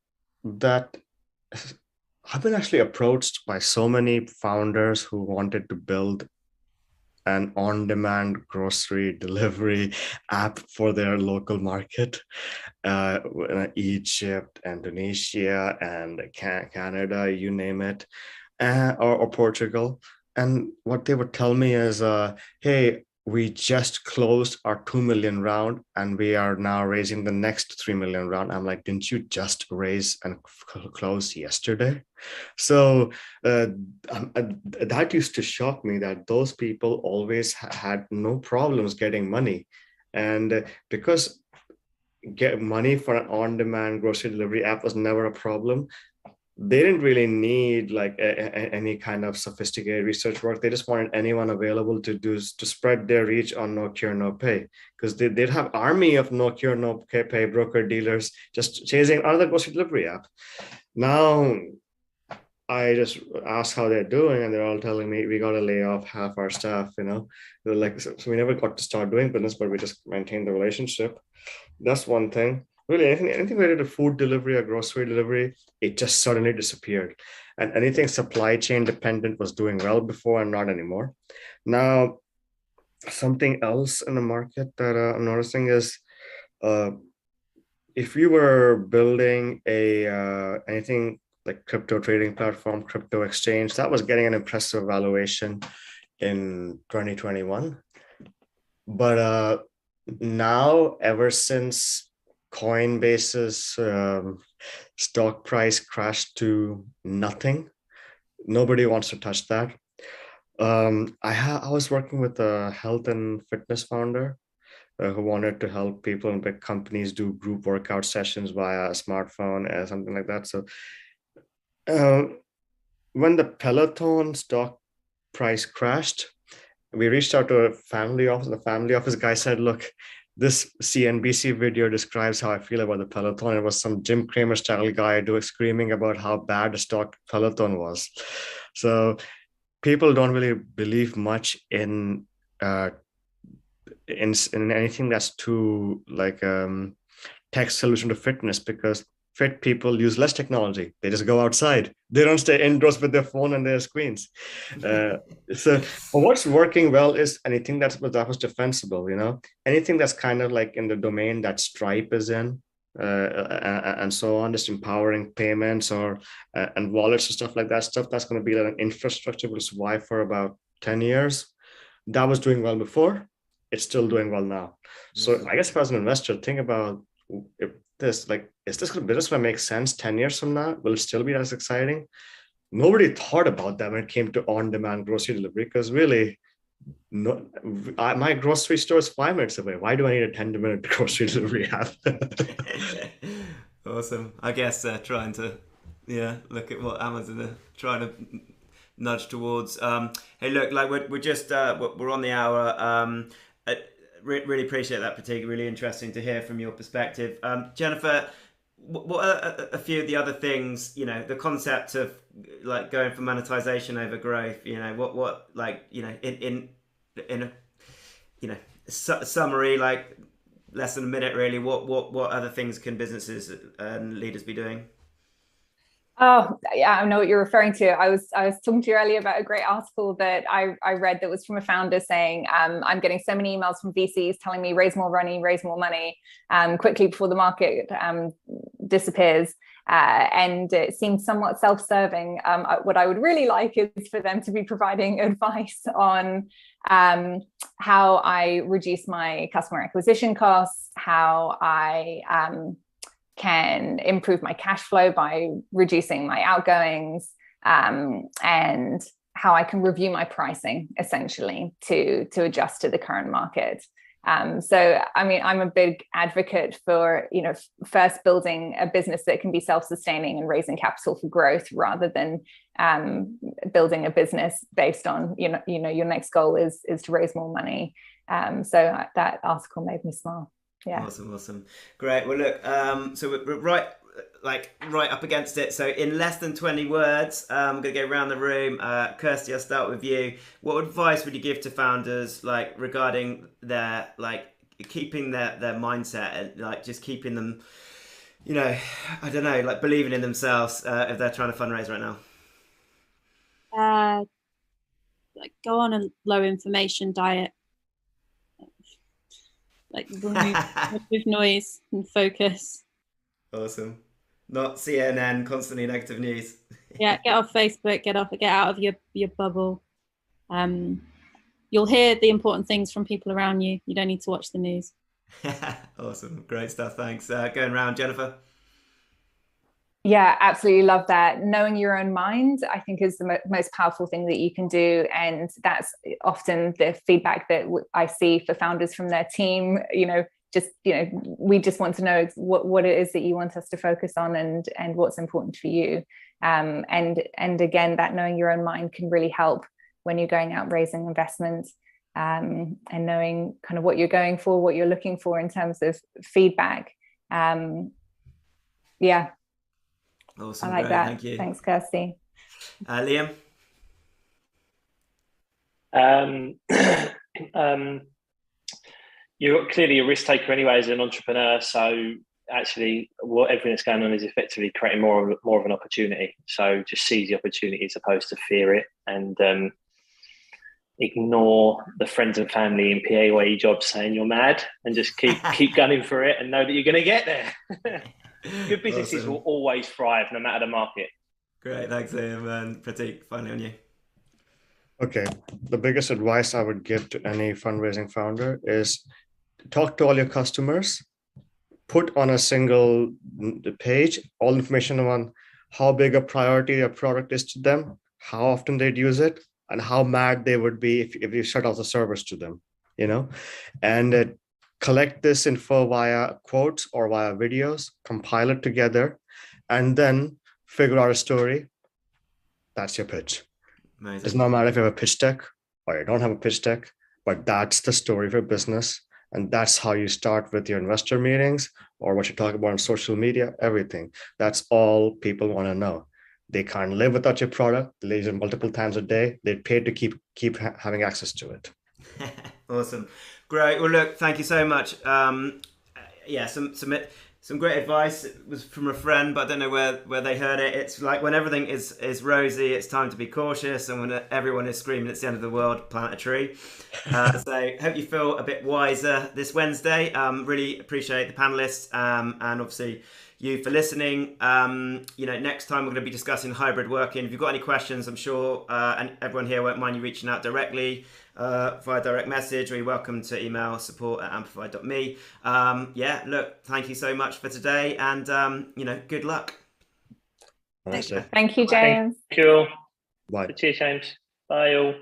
that I've been actually approached by so many founders who wanted to build an on-demand grocery delivery app for their local market, Egypt, Indonesia, and Canada, you name it. Or Portugal. And what they would tell me is, hey, we just closed our 2 million round and we are now raising the next 3 million round. I'm like, didn't you just raise and close yesterday? So that used to shock me that those people always had no problems getting money. And because get money for an on-demand grocery delivery app was never a problem, they didn't really need like any kind of sophisticated research work. They just wanted anyone available to spread their reach on no cure, no pay, because they'd have army of no cure, no pay broker dealers just chasing another grocery delivery app. Now, I just ask how they're doing, and they're all telling me we got to lay off half our staff. They're like, so we never got to start doing business, but we just maintained the relationship. That's one thing. Really, anything related to food delivery or grocery delivery, it just suddenly disappeared. And anything supply chain dependent was doing well before and not anymore. Now, something else in the market that I'm noticing is if you were building anything like crypto trading platform, crypto exchange, that was getting an impressive valuation in 2021. But now, ever since Coinbase's stock price crashed to nothing, nobody wants to touch that. I was working with a health and fitness founder who wanted to help people in big companies do group workout sessions via a smartphone or something like that. So when the Peloton stock price crashed, we reached out to a family office. The family office guy said, look, this CNBC video describes how I feel about the Peloton. It was some Jim Cramer style guy screaming about how bad the stock Peloton was. So people don't really believe much in anything that's too like tech solution to fitness, because fit people use less technology. They just go outside. They don't stay indoors with their phone and their screens. So what's working well is anything that was defensible, anything that's kind of like in the domain that Stripe is in, and so on, just empowering payments and wallets and stuff like that, stuff that's going to be like an infrastructure will survive for about 10 years. That was doing well before. It's still doing well now. So I guess if I was an investor, think about if is this business going to make sense 10 years from now? Will it still be as exciting? Nobody thought about that when it came to on-demand grocery delivery, because really, my grocery store is 5 minutes away. Why do I need a 10-minute grocery delivery app? Awesome. I guess trying to look at what Amazon are trying to nudge towards. Hey, look, like we're just we're on the hour. Really appreciate that, Prateek. Really interesting to hear from your perspective. Jennifer, what are a few of the other things, you know, the concept of like going for monetization over growth, you know, what like, you know, in a, you know, summary, like less than a minute really, what other things can businesses and leaders be doing? Oh, yeah, I know what you're referring to. I was talking to you earlier about a great article that I read that was from a founder saying, I'm getting so many emails from VCs telling me raise more money quickly before the market disappears. And it seems somewhat self-serving. What I would really like is for them to be providing advice on how I reduce my customer acquisition costs, how I can improve my cash flow by reducing my outgoings, and how I can review my pricing essentially to adjust to the current market. So, I mean, I'm a big advocate for, you know, first building a business that can be self-sustaining and raising capital for growth rather than building a business based on, you know, your next goal is to raise more money. So that article made me smile. Yeah. Awesome. Great. Well, look, so we're right up against it. So in less than 20 words, I'm going to go around the room. Kirsty, I'll start with you. What advice would you give to founders, like regarding their, like keeping their mindset and like just keeping them, you know, I don't know, like believing in themselves if they're trying to fundraise right now? Like go on a low information diet. Like remove noise and focus. Awesome. Not CNN, constantly negative news. Yeah, get off Facebook, get out of your bubble. You'll hear the important things from people around you. You don't need to watch the news. Awesome. Great stuff. Thanks. Going around, Jennifer. Yeah, absolutely love that. Knowing your own mind, I think, is the most powerful thing that you can do. And that's often the feedback that I see for founders from their team. You know, we just want to know what it is that you want us to focus on and what's important for you. And again, that knowing your own mind can really help when you're going out raising investment, and knowing kind of what you're going for, what you're looking for in terms of feedback. Yeah. Awesome. I like Great. that. Thank you. Thanks, Kirsty. Liam? You're clearly a risk taker anyway as an entrepreneur. So actually, everything that's going on is effectively creating more of an opportunity. So just seize the opportunity as opposed to fear it, and ignore the friends and family in PAYE jobs saying you're mad, and just keep gunning for it and know that you're going to get there. Good businesses will always thrive no matter the market. Great, thanks, Liam. And Prateek, finally on you. Okay, the biggest advice I would give to any fundraising founder is talk to all your customers, put on a single page all information on how big a priority a product is to them, how often they'd use it, and how mad they would be if you shut off the service to them, you know, and collect this info via quotes or via videos, compile it together, and then figure out a story. That's your pitch. Amazing. It's not matter if you have a pitch deck or you don't have a pitch deck, but that's the story of your business. And that's how you start with your investor meetings or what you talk about on social media, everything. That's all people want to know. They can't live without your product. They use it multiple times a day. They're paid to keep having access to it. Awesome. Great. Well, look, thank you so much. Yeah, some great advice. It was from a friend, but I don't know where they heard it. It's like when everything is rosy, it's time to be cautious, and when everyone is screaming it's the end of the world, plant a tree. So hope you feel a bit wiser this Wednesday. Really appreciate the panelists, and obviously you for listening. You know, next time we're going to be discussing hybrid working. If you've got any questions, I'm sure and everyone here won't mind you reaching out directly via direct message, or you're welcome to email support@amplify.me. Yeah, look, thank you so much for today, and you know, good luck. Thank you, James. Thank you. Bye. Cheers, James. Bye all.